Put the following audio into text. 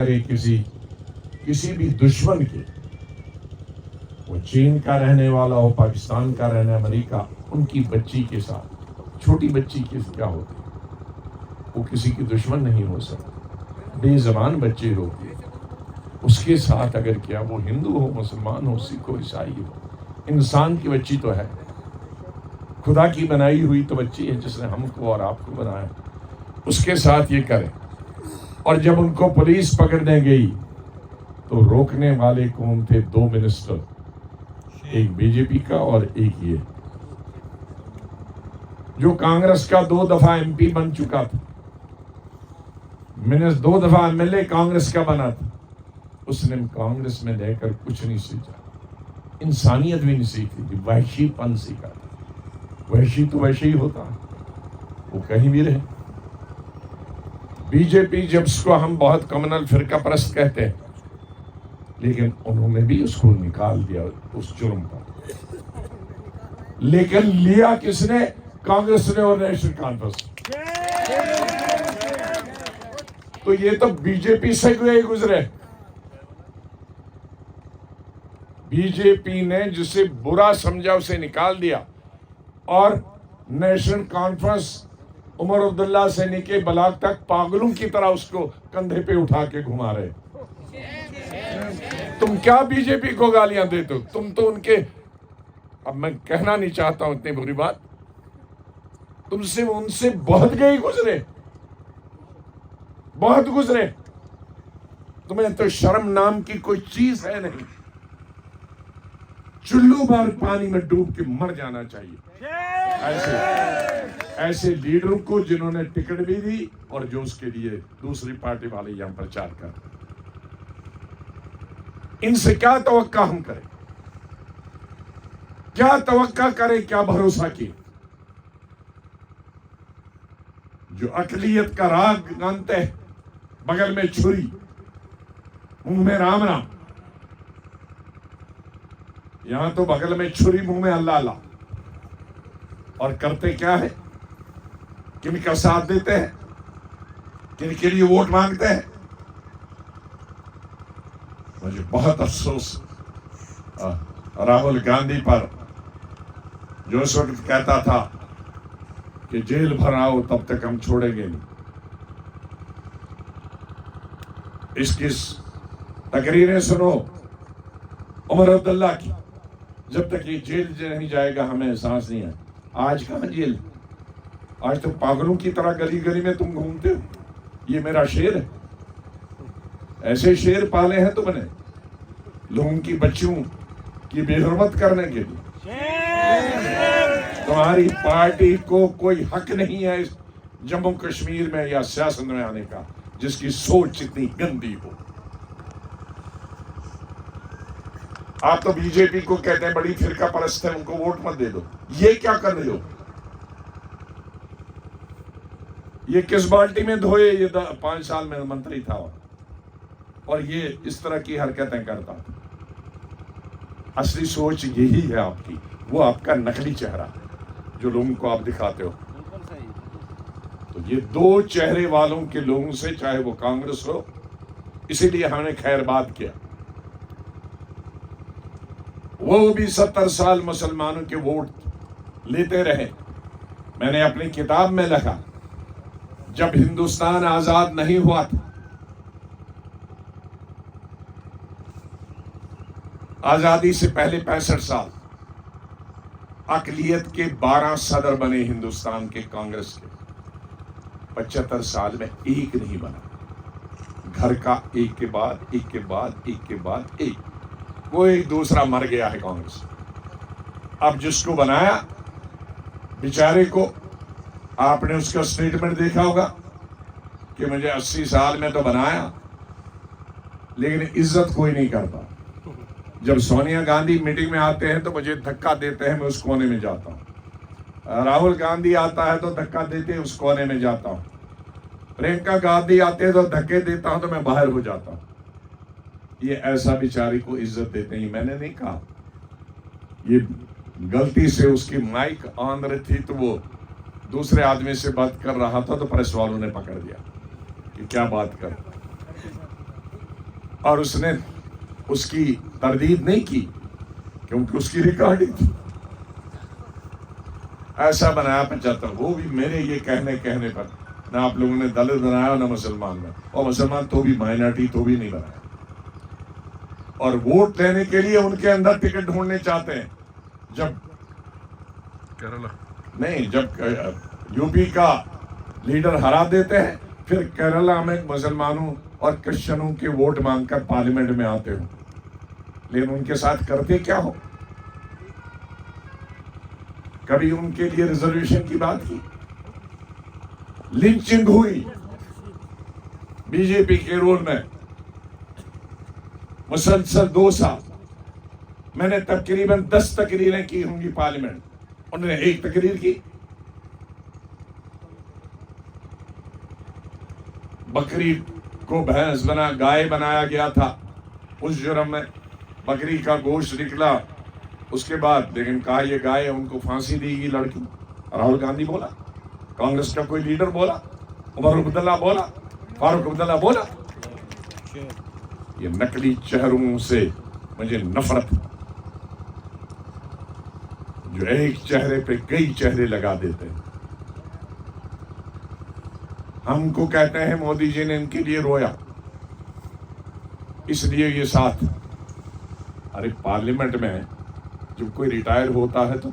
किसी किसी भी दुश्मन के, वो चीन का रहने वाला हो, पाकिस्तान का रहने, अमेरिका, उनकी बच्ची के साथ, छोटी बच्ची के क्या होती है, वो किसी की दुश्मन नहीं हो सकती। बेज़बान बच्चे होती है, उसके साथ अगर किया, वो हिंदू हो, मुसलमान हो, सिख हो, ईसाई हो, इंसान की बच्ची तो है, खुदा की बनाई हुई तो बच्ची है, जिसने हमको और आपको बनाया, उसके साथ ये करें। और जब उनको पुलिस पकड़ने गई तो रोकने वाले कौन थे? 2 मिनिस्टर, एक बीजेपी का और एक ये, जो कांग्रेस का 2 दफा एमपी बन चुका था, 2 दफा एमएलए कांग्रेस का बना था। उसने कांग्रेस में रहकर कुछ नहीं सीखा, इंसानियत भी नहीं सीखी थी, वहशीपन सीखा था। वहशी तो वैसे ही होता है, वो कहीं भी रहे। बीजेपी, जब उसको हम बहुत कम्युनल फिरका परस्त कहते हैं, लेकिन उन्होंने भी उसको निकाल दिया उस जुर्म पर। लेकिन लिया किसने? कांग्रेस ने और नेशनल कॉन्फ्रेंस। तो ये तो बीजेपी से गुजरे। बीजेपी ने जिसे बुरा समझा उसे निकाल दिया, और नेशनल कॉन्फ्रेंस उमर अब्दुल्ला से निके बलाक तक पागलों की तरह उसको कंधे पे उठा के घुमा रहे। तुम क्या बीजेपी को गालियां देते हो? तुम तो उनके, अब मैं कहना नहीं चाहता हूं इतनी बुरी बात, तुमसे उनसे बहुत गए गुजरे, बहुत गुजरे। तुम्हें तो शर्म नाम की कोई चीज है नहीं। चुल्लू बार पानी में डूब के मर जाना चाहिए ऐसे लीडरों को, जिन्होंने टिकट भी दी और जो उसके लिए दूसरी पार्टी वाले यहां प्रचार कर। इनसे क्या तवक्का हम करें? क्या तवक्का करें? क्या भरोसा किए? जो अकलियत का राग गानते हैं, बगल में छुरी, मुंह में राम राम। यहां तो बगल में छुरी, मुंह में अल्लाह अल्लाह। और करते क्या है? किनका साथ देते हैं, किनके लिए वोट मांगते हैं। मुझे बहुत अफसोस राहुल गांधी पर, जो उस वक्त कहता था कि जेल भर आओ तब तक हम छोड़ेंगे नहीं। इसकी तकरीरें सुनो उमर अब्दुल्ला की, जब तक ये जेल नहीं जाएगा हमें एहसास नहीं है। आज कहां जेल? आज तो पागलों की तरह गली गली में तुम घूमते हो। ये मेरा शेर है, ऐसे शेर पाले हैं तुमने लोगों की बच्चियों की बेहुरमत करने के लिए। तुम्हारी पार्टी को कोई हक नहीं है इस जम्मू कश्मीर में या सियासत में आने का, जिसकी सोच इतनी गंदी हो। आप तो बीजेपी को कहते हैं बड़ी फिरका परस्त है, उनको वोट मत दे दो। ये क्या कर रहे हो? ये किस बाल्टी में धोए? ये 5 साल में मंत्री था और ये इस तरह की हरकतें करता था। असली सोच यही है आपकी, वो आपका नकली चेहरा जो लोगों को आप दिखाते हो। तो ये 2 चेहरे वालों के लोगों से, चाहे वो कांग्रेस हो, इसीलिए हमने खैरबाद किया। वो भी 70 साल मुसलमानों के वोट लेते रहे। मैंने अपनी किताब में लिखा, जब हिंदुस्तान आजाद नहीं हुआ था, आजादी से पहले 65 साल, अकलियत के 12 सदर बने हिंदुस्तान के कांग्रेस के। 75 साल में एक नहीं बना। घर का एक के बाद एक के बाद एक के बाद एक, वो एक दूसरा मर गया है कांग्रेस। अब जिसको बनाया बेचारे को, आपने उसका स्टेटमेंट देखा होगा कि मुझे 80 साल में तो बनाया, लेकिन इज्जत कोई नहीं करता। जब सोनिया गांधी मीटिंग में आते हैं तो मुझे धक्का देते हैं, मैं उस कोने में जाता हूं। राहुल गांधी आता है तो धक्का देते हैं, उस कोने में जाता हूं। प्रियंका गांधी आते हैं तो धक्के देता हूं, तो मैं बाहर हो जाता हूं। ये ऐसा बेचारी को इज्जत देते हैं। मैंने नहीं कहा, ये गलती से उसकी माइक ऑन रही थी तो वो दूसरे आदमी से बात कर रहा था, तो प्रेस वालों ने पकड़ दिया कि क्या बात कर। और उसने उसकी तरदीद नहीं की क्योंकि उसकी रिकॉर्डिंग थी। ऐसा बनाया 75, वो भी मेरे ये कहने पर। ना आप लोगों ने दलित बनाया ना मुसलमान में, और मुसलमान तो भी माइनॉरिटी तो भी नहीं बनाया। और वोट लेने के लिए उनके अंदर टिकट ढूंढने चाहते हैं। जब केरला नहीं, जब यूपी का लीडर हरा देते हैं, फिर केरला में मुसलमानों और क्रिश्चियनों के वोट मांगकर पार्लियामेंट में आते हो। लेकिन उनके साथ करते क्या हो? कभी उनके लिए रिजर्वेशन की बात की? लिंचिंग हुई बीजेपी के रोल में मुसलसल 2 साल। मैंने तकरीबन 10 तकरीरें की होंगी पार्लियामेंट, उन्होंने एक तकरीर की। बकरी को भैंस गाय बनाया गया था उस जुर्म में, बकरी का गोश्त निकला उसके बाद। लेकिन कहा ये गाय है, उनको फांसी देगी लड़की। राहुल गांधी बोला, कांग्रेस का कोई लीडर बोला, उमर अब्दुल्ला बोला, फारूक अब्दुल्ला बोला। ये नकली चेहरों से मुझे नफरत, जो एक चेहरे पे कई चेहरे लगा देते हैं। हमको कहते हैं मोदी जी ने इनके लिए रोया, इसलिए ये साथ। अरे पार्लियामेंट में जब कोई रिटायर होता है तो